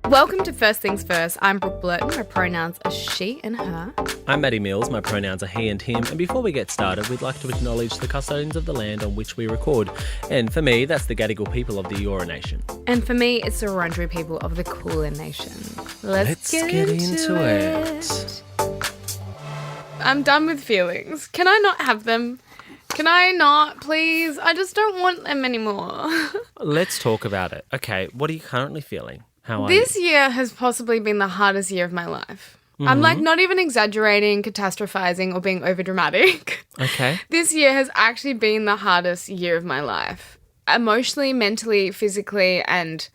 Welcome to First Things First. I'm Brooke Blurton. My pronouns are she and her. I'm Matty Mills. My pronouns are he and him. And before we get started, we'd like to acknowledge the custodians of the land on which we record. And for me, that's the Gadigal People of the Eora Nation. And for me, it's the Wurundjeri people of the Kulin Nation. Let's get into it. I'm done with feelings. Can I not have them? Can I not, please? I just don't want them anymore. Let's talk about it. Okay, what are you currently feeling? How are This you? year has possibly been the hardest year of my life. I'm like not even exaggerating, catastrophizing, or being overdramatic. Okay. This year has actually been the hardest year of my life. Emotionally, mentally, physically, and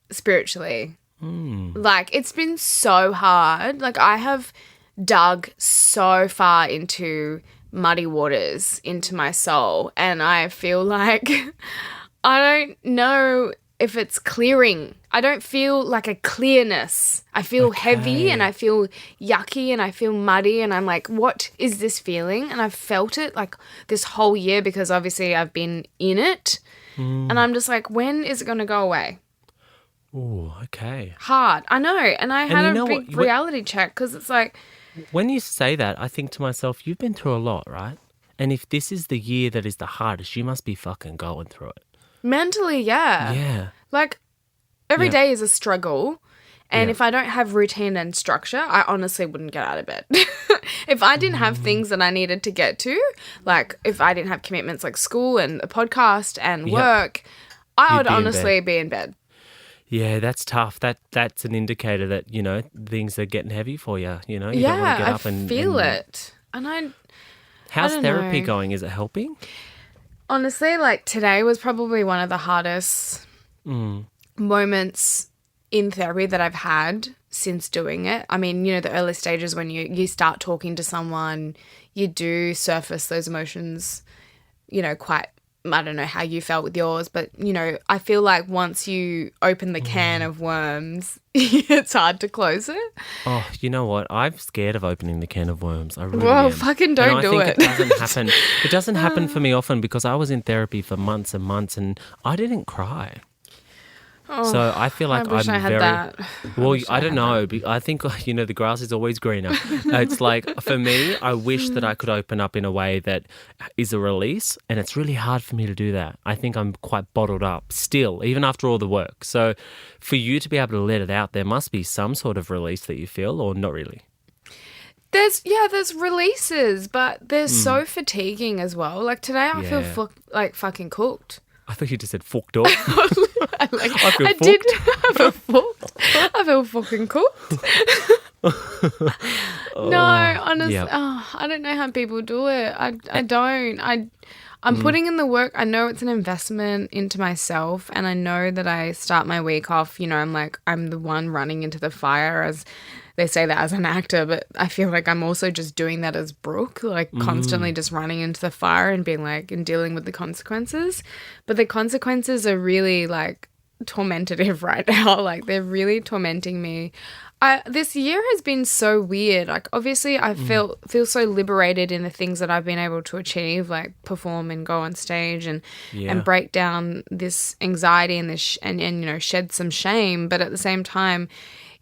spiritually. Like, it's been so hard. Like, I have dug so far into muddy waters, into my soul, and I feel like I don't know if it's clearing. I don't feel like a clearness. I feel heavy and I feel yucky and I feel muddy and I'm like, what is this feeling? And I've felt it like this whole year because obviously I've been in it. And I'm just like, when is it going to go away? Oh, okay. Hard. I know. And I had a big what? reality check because it's like, When you say that, I think to myself, you've been through a lot, right? And if this is the year that is the hardest, you must be fucking going through it. mentally, yeah. Yeah. Like, every day is a struggle. And Yeah. if I don't have routine and structure, I honestly wouldn't get out of bed. If I didn't have things that I needed to get to, like if I didn't have commitments like school and a podcast and work, I would be in honestly be in bed. Yeah, that's tough. That's an indicator that, you know, things are getting heavy for you, you know? You don't want to get up and feel it. And How's don't therapy know. going? Is it helping? honestly, like today was probably one of the hardest moments in therapy that I've had since doing it. I mean, you know, the early stages when you start talking to someone, you do surface those emotions, you know, quite, I don't know how you felt with yours, but, you know, I feel like once you open the can of worms, it's hard to close it. Oh, you know what? I'm scared of opening the can of worms. I really Well, am. fucking don't and do I it. think it doesn't happen. It doesn't happen for me often because I was in therapy for months and months and I didn't cry. So I feel like I wish I'm I had very that. well. I don't know. I think, you know, the grass is always greener. It's like for me, I wish that I could open up in a way that is a release, and it's really hard for me to do that. I think I'm quite bottled up still, even after all the work. So for you to be able to let it out, there must be some sort of release that you feel, or not really. There's releases, but they're so fatiguing as well. Like today I feel like fucking cooked. I thought you just said fucked up. I feel did. I feel fucked. I feel fucking cooked. No, honestly, Yep. I don't know how people do it. I don't. I'm putting in the work. I know it's an investment into myself, and I know that I start my week off, you know, I'm the one running into the fire, as they say that as an actor, but I feel like I'm also just doing that as Brooke, like constantly just running into the fire and being like, and dealing with the consequences. But the consequences are really like tormentative right now. Like they're really tormenting me. This year has been so weird. Like obviously I feel so liberated in the things that I've been able to achieve, like perform and go on stage and break down this anxiety and this and you know, shed some shame. But at the same time,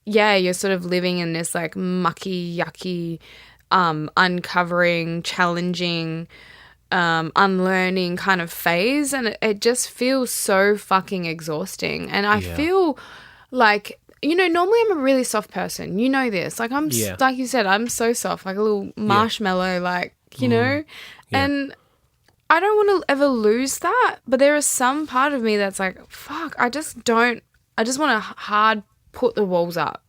yeah, you're sort of living in this like mucky, yucky, uncovering, challenging, unlearning kind of phase, and it just feels so fucking exhausting. And I feel like, you know, normally I'm a really soft person. You know this. Like I'm, like you said, I'm so soft, like a little marshmallow, like, you know, and I don't want to ever lose that. But there is some part of me that's like, fuck, I just want to hard put the walls up.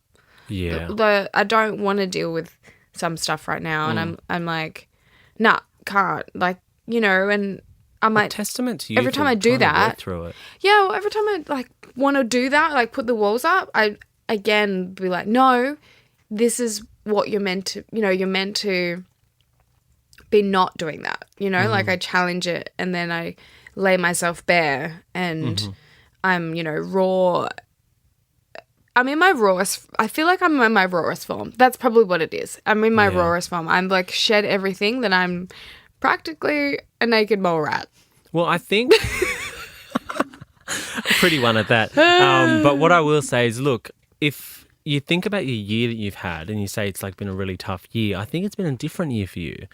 Yeah. I don't want to deal with some stuff right now. And I'm like, nah, can't. Like, you know, and I'm like, testament to you. Every time I do that, through it. Yeah, well, every time I like want to do that, like put the walls up, I again be like, no, this is what you're meant to, you know, you're meant to be not doing that, you know, like I challenge it and then I lay myself bare and I'm, you know, raw. I'm in my rawest, I feel like I'm in my rawest form. That's probably what it is. I'm in my rawest form. I'm like shed everything that I'm practically a naked mole rat. Well, I think pretty one at that. But what I will say is, look, if you think about your year that you've had and you say it's like been a really tough year, I think it's been a different year for you.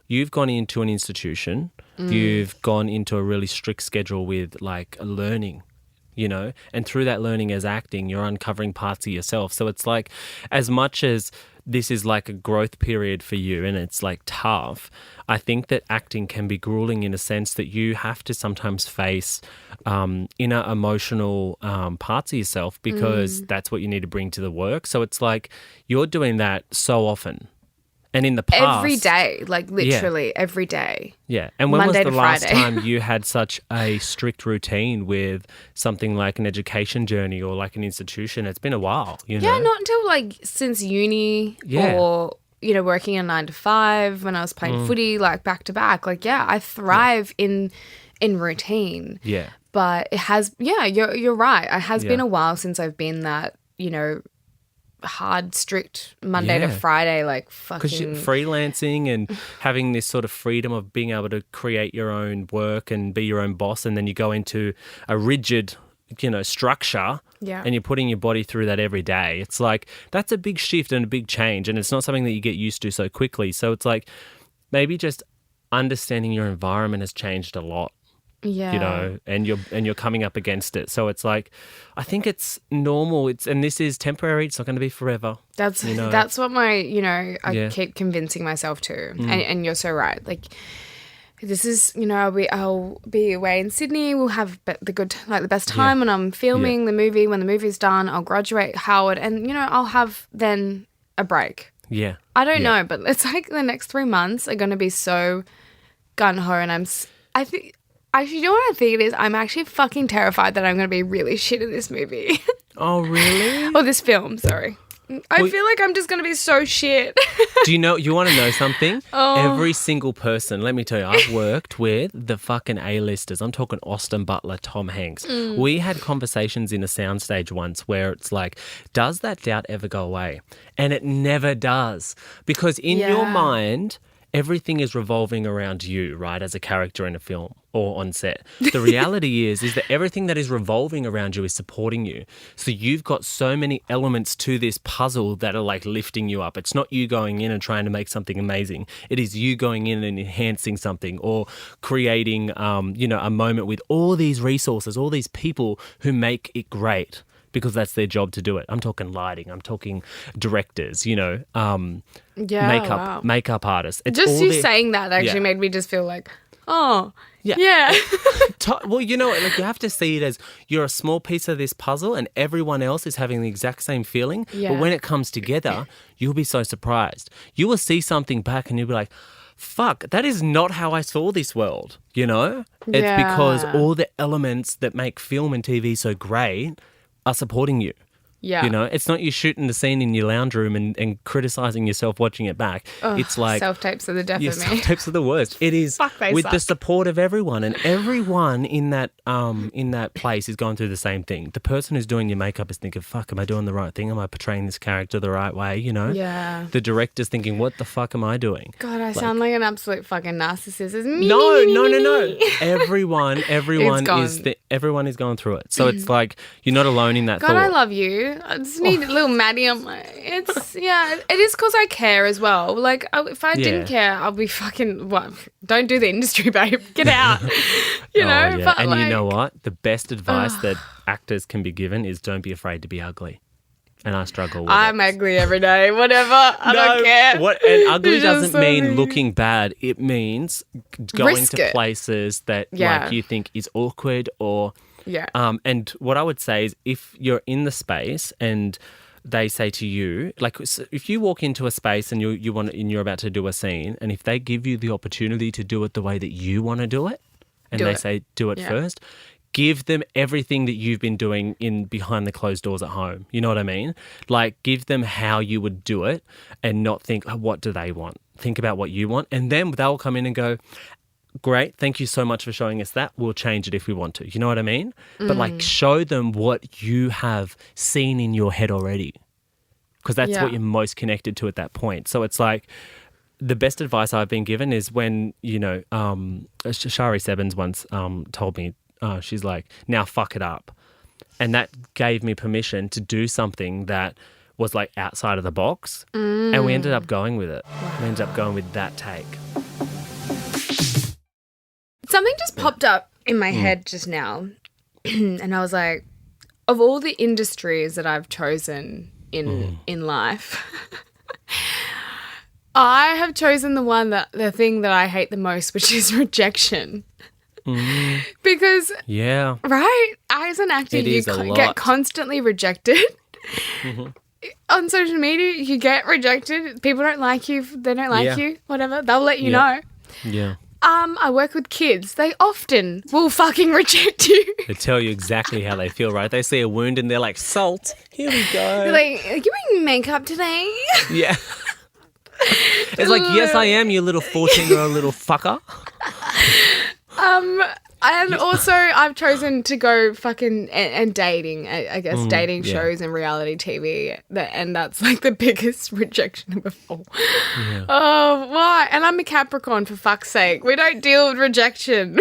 You've gone into an institution, you've gone into a really strict schedule with like learning, you know, and through that learning as acting, you're uncovering parts of yourself. So it's like, as much as this is like a growth period for you and it's like tough, I think that acting can be grueling in a sense that you have to sometimes face inner emotional parts of yourself because that's what you need to bring to the work. So it's like you're doing that so often. And in the past... Every day, like literally every day. Yeah. And when Monday was the to last Friday. time you had such a strict routine with something like an education journey or like an institution? It's been a while, you know? Yeah, not until like since uni or, you know, working a 9 to 5 when I was playing footy, like back to back. Like, yeah, I thrive in routine. Yeah. But it has, you're right. It has been a while since I've been that, you know, hard, strict Monday to Friday, like fucking... Because freelancing and having this sort of freedom of being able to create your own work and be your own boss, and then you go into a rigid, you know, structure and you're putting your body through that every day. It's like, that's a big shift and a big change, and it's not something that you get used to so quickly. So it's like maybe just understanding your environment has changed a lot. Yeah. You know, and you're coming up against it. So it's like, I think it's normal. And this is temporary. It's not going to be forever. That's you know? That's what I keep convincing myself to. And you're so right. Like, this is, you know, I'll be away in Sydney. We'll have the best time when I'm filming the movie. When the movie's done, I'll graduate Howard, and you know, I'll have then a break. Yeah. I don't know, but it's like the next 3 months are going to be so gun ho, and I think. Actually, you know what I think it is? I'm actually fucking terrified that I'm going to be really shit in this movie. Oh, really? Or this film, sorry. I feel like I'm just going to be so shit. Do you want to know something? Every single person, let me tell you, I've worked with the fucking A-listers. I'm talking Austin Butler, Tom Hanks. We had conversations in a soundstage once where it's like, does that doubt ever go away? And it never does. Because in your mind... everything is revolving around you, right, as a character in a film or on set. The reality is that everything that is revolving around you is supporting you. So you've got so many elements to this puzzle that are like lifting you up. It's not you going in and trying to make something amazing. It is you going in and enhancing something or creating, you know, a moment with all these resources, all these people who make it great. Because that's their job to do it. I'm talking lighting. I'm talking directors, you know, makeup artists. It's just you saying that actually made me just feel like, oh, yeah. Well, you know, like you have to see it as you're a small piece of this puzzle and everyone else is having the exact same feeling. Yeah. But when it comes together, you'll be so surprised. You will see something back and you'll be like, fuck, that is not how I saw this world, you know? It's because all the elements that make film and TV so great are supporting you. Yeah. You know, it's not you shooting the scene in your lounge room and criticising yourself watching it back. Ugh, it's like... self-tapes are the death of me. Self-tapes are the worst. It is with the support of everyone. And everyone in that place is going through the same thing. The person who's doing your makeup is thinking, fuck, am I doing the right thing? Am I portraying this character the right way? You know? Yeah. The director's thinking, what the fuck am I doing? God, I sound like an absolute fucking narcissist. It's me, No. Everyone is going through it. So it's like, you're not alone in that God, thought. I love you. I just need a little Matty. I'm like, it is because I care as well. Like, if I didn't care, I'll be fucking, don't do the industry, babe. Get out. you know? Yeah. But and you know what? The best advice that actors can be given is don't be afraid to be ugly. And I struggle with I'm ugly every day. Whatever. I don't care. And ugly doesn't mean looking bad. It means going to places that like you think is awkward or... Yeah. And what I would say is if you're in the space and they say to you, like if you walk into a space and you're about to do a scene, and if they give you the opportunity to do it the way that you want to do it, and they say do it first, give them everything that you've been doing in behind the closed doors at home. You know what I mean? Like give them how you would do it and not think, what do they want? Think about what you want. And then they'll come in and go, great, thank you so much for showing us that. We'll change it if we want to. You know what I mean? But like show them what you have seen in your head already, because that's what you're most connected to at that point. So it's like the best advice I've been given is when, you know, Shari Sebens once told me, she's like, now fuck it up. And that gave me permission to do something that was like outside of the box. And we ended up going with it. We ended up going with that take. Something just popped up in my head just now. And I was like, of all the industries that I've chosen in life, I have chosen the thing that I hate the most, which is rejection. Because, right, as an actor, you get constantly rejected. On social media, you get rejected. People don't like you. They don't like you, whatever. They'll let you know. Yeah. I work with kids. They often will fucking reject you. They tell you exactly how they feel, right? They see a wound and they're like, salt, here we go. They're like, are you wearing makeup today? Yeah. It's like, yes, I am, you little 14-year-old little fucker. And also I've chosen to go fucking and dating, I guess, dating shows and reality TV. And that's like the biggest rejection of all. Yeah. Oh, why? And I'm a Capricorn, for fuck's sake. We don't deal with rejection.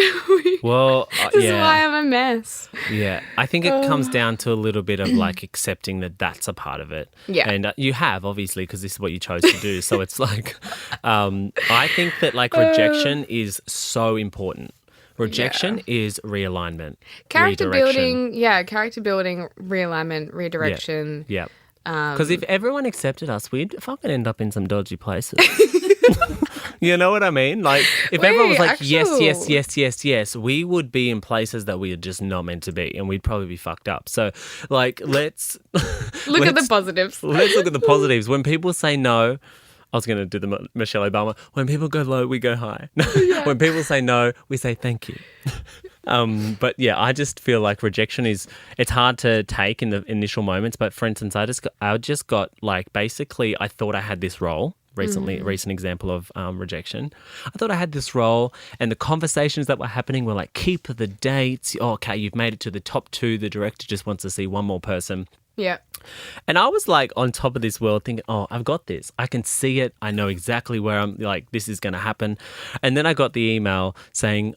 Well, this is why I'm a mess. Yeah. I think it comes down to a little bit of like accepting that that's a part of it. Yeah. And you have, obviously, because this is what you chose to do. So it's like, I think that like rejection is so important. Rejection is realignment. Character building, realignment, redirection. Yeah. Because if everyone accepted us, we'd fucking end up in some dodgy places. You know what I mean? Like, if everyone was like, yes, we would be in places that we are just not meant to be, and we'd probably be fucked up. So, like, let's... look at the positives. Let's look at the positives. When people say no... I was going to do the Michelle Obama. When people go low, we go high. When people say no, we say thank you. But yeah, I just feel like rejection it's hard to take in the initial moments. But for instance, I just got like, basically I thought I had this role recently, recent example of rejection. I thought I had this role and the conversations that were happening were like, keep the dates. Oh, okay, you've made it to the top 2. The director just wants to see one more person. Yeah. And I was like on top of this world thinking, oh, I've got this. I can see it. I know exactly where I'm like, this is going to happen. And then I got the email saying,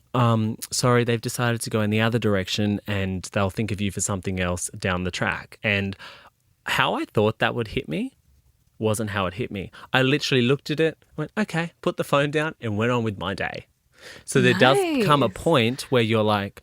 sorry, they've decided to go in the other direction and they'll think of you for something else down the track. And how I thought that would hit me wasn't how it hit me. I literally looked at it, went, okay, put the phone down and went on with my day. So there does come a point where you're like,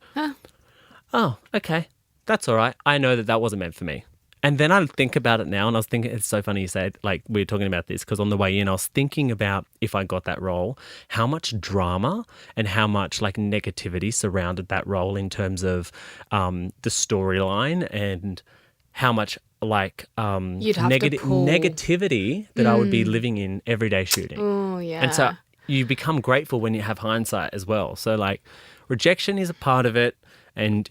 oh, okay, that's all right. I know that wasn't meant for me. And then I think about it now and I was thinking, it's so funny you say it, like we were talking about this because on the way in I was thinking about if I got that role, how much drama and how much like negativity surrounded that role in terms of the storyline and how much like negativity that I would be living in everyday shooting. Oh, yeah. And so you become grateful when you have hindsight as well. So like rejection is a part of it. And,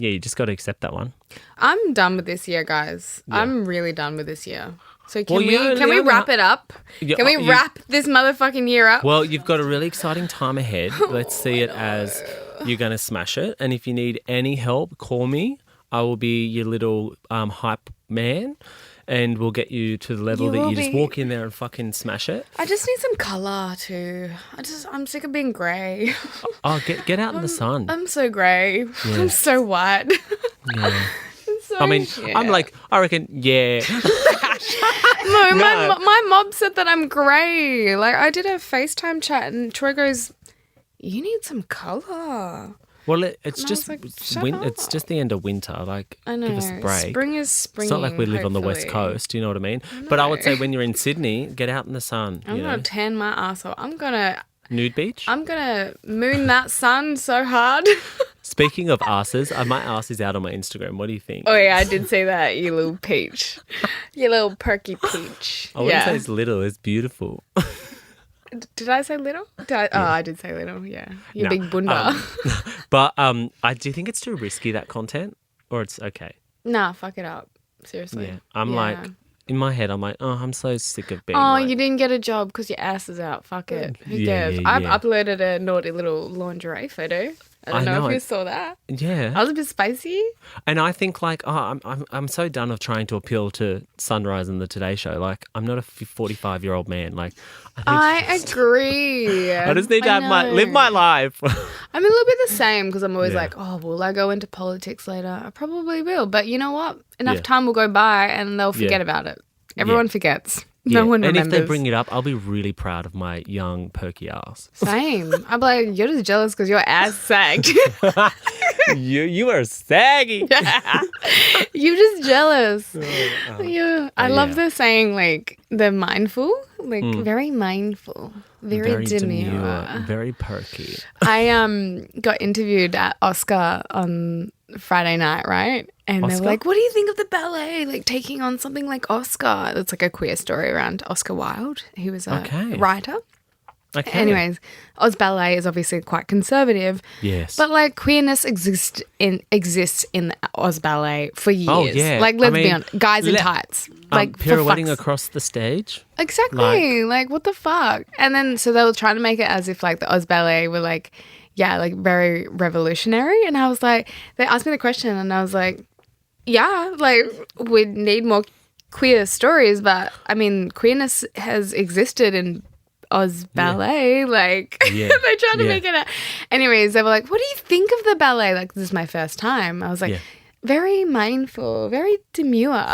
you just got to accept that one. I'm done with this year, guys. Yeah. I'm really done with this year. So can we wrap it up? Can we wrap this motherfucking year up? Well, you've got a really exciting time ahead. Let's see it as you're going to smash it. And if you need any help, call me. I will be your little hype man. And we'll get you to the level that you just walk in there and fucking smash it. I just need some colour too. I'm sick of being grey. Oh, get out in the sun. I'm so grey. Yeah. I'm so white. Yeah. I'm like, I reckon, yeah. No, my mom said that I'm grey. Like, I did a FaceTime chat and Troy goes, you need some colour. Well, it's just it's just the end of winter. Like, I know. Give us a break. Spring is spring. It's not like we live on the West Coast. You know what I mean? But I would say when you're in Sydney, get out in the sun. I'm gonna tan my asshole. I'm gonna nude beach. I'm gonna moon that sun so hard. Speaking of asses, my ass is out on my Instagram. What do you think? Oh yeah, I did see that. You little peach, you little perky peach. I wouldn't say it's little. It's beautiful. Did I say little? I did say little, yeah. You big bunda. But do you think it's too risky, that content? Or it's okay? Nah, fuck it up. Seriously. Yeah. I'm like, in my head, I'm like, oh, I'm so sick of being you didn't get a job because your ass is out. Fuck it. Who cares? I've uploaded a naughty little lingerie photo. I don't know if you saw that. Yeah. I was a bit spicy. And I think like, I'm so done of trying to appeal to Sunrise and the Today Show. Like, I'm not a 45-year-old man. Like, I agree. I just need to live my life. I'm a little bit the same because I'm always like, oh, will I go into politics later? I probably will. But you know what? Enough time will go by and they'll forget about it. Everyone forgets. No one remembers. And if they bring it up, I'll be really proud of my young, perky ass. Same. I'll be like, you're just jealous because your ass sagged. You are saggy. You're just jealous. I love the saying, like, they're mindful. Like, very mindful. Very demure. Very perky. I got interviewed at Oscar on Friday night, right? And they were like, what do you think of the ballet? Like taking on something like Oscar. It's like a queer story around Oscar Wilde. He was a writer. Okay. Anyways, Oz Ballet is obviously quite conservative. Yes. But like queerness exists in the Oz Ballet for years. Oh, yeah. Like, let's be honest, guys in tights. Like pirouetting across the stage. Exactly. Like, what the fuck? And then so they were trying to make it as if like the Oz Ballet were like, yeah, like very revolutionary. And I was like, they asked me the question and I was like, yeah, like we need more queer stories, but I mean, queerness has existed in Oz Ballet. Like they tried to make it out. Anyways, they were like, what do you think of the ballet? Like, this is my first time. I was like, very mindful, very demure.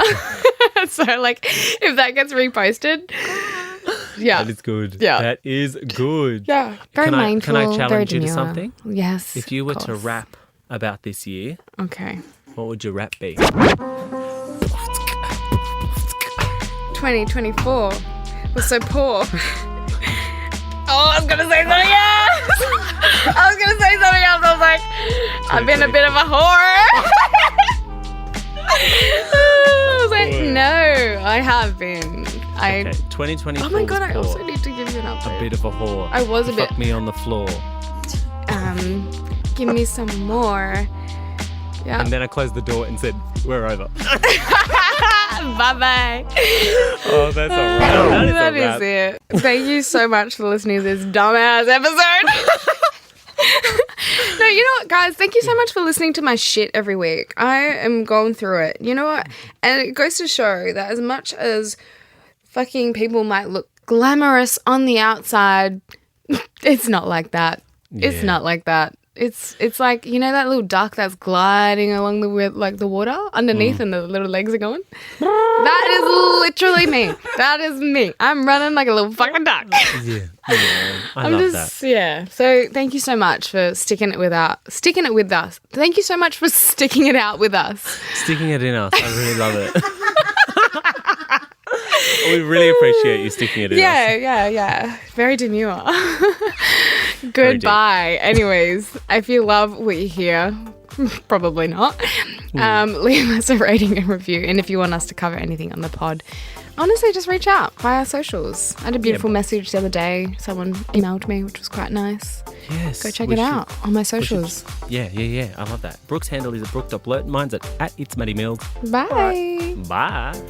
So like, if that gets reposted, that is good. Yeah, that is good. Yeah, very mindful. Can I challenge you to something? Yes. If you were to rap about this year, okay, what would your rap be? 2024 was so poor. Oh, I was going to say something else. I was like, I've been a bit of a whore. I was like, no, I have been. Okay, 2024. Oh my God, I also need to give you an update. A bit of a whore. I was a bit. Fuck me on the floor. Give me some more. Yeah. And then I closed the door and said, we're over. Bye-bye. Oh, that's a wrap. That is it. Thank you so much for listening to this dumbass episode. No, you know what, guys? Thank you so much for listening to my shit every week. I am going through it. You know what? And it goes to show that as much as fucking people might look glamorous on the outside, it's not like that. Yeah. It's not like that. It's like, you know, that little duck that's gliding along the water underneath and the little legs are going? That is literally me. That is me. I'm running like a little fucking duck. Yeah. I love that. Yeah. So thank you so much for sticking it with us. Thank you so much for sticking it out with us. Sticking it in us. I really love it. We really appreciate you sticking it in us. Yeah. Very demure. Goodbye. Anyways, if you love what you hear, probably not, leave us a rating and review. And if you want us to cover anything on the pod, honestly, just reach out via our socials. I had a beautiful message the other day. Someone emailed me, which was quite nice. Yes. Go check it out on my socials. Yeah. I love that. Brooke's handle is @Brooke.Blurt. Mine's @It's Matty Mills. Bye. Bye.